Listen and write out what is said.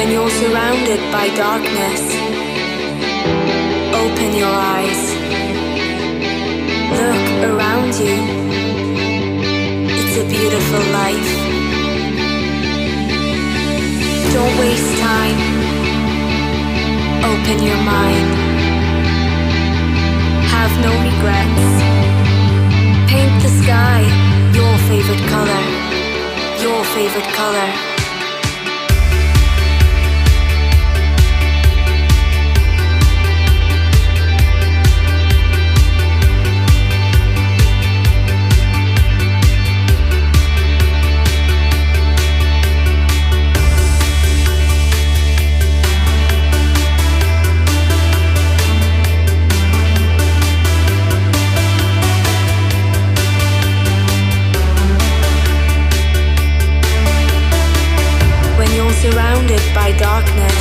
When you're surrounded by darkness, open your eyes. Look around you. It's a beautiful life. Don't waste time. Open your mind. Have no regrets. Paint the sky your favorite color. Your favorite color. Surrounded by darkness,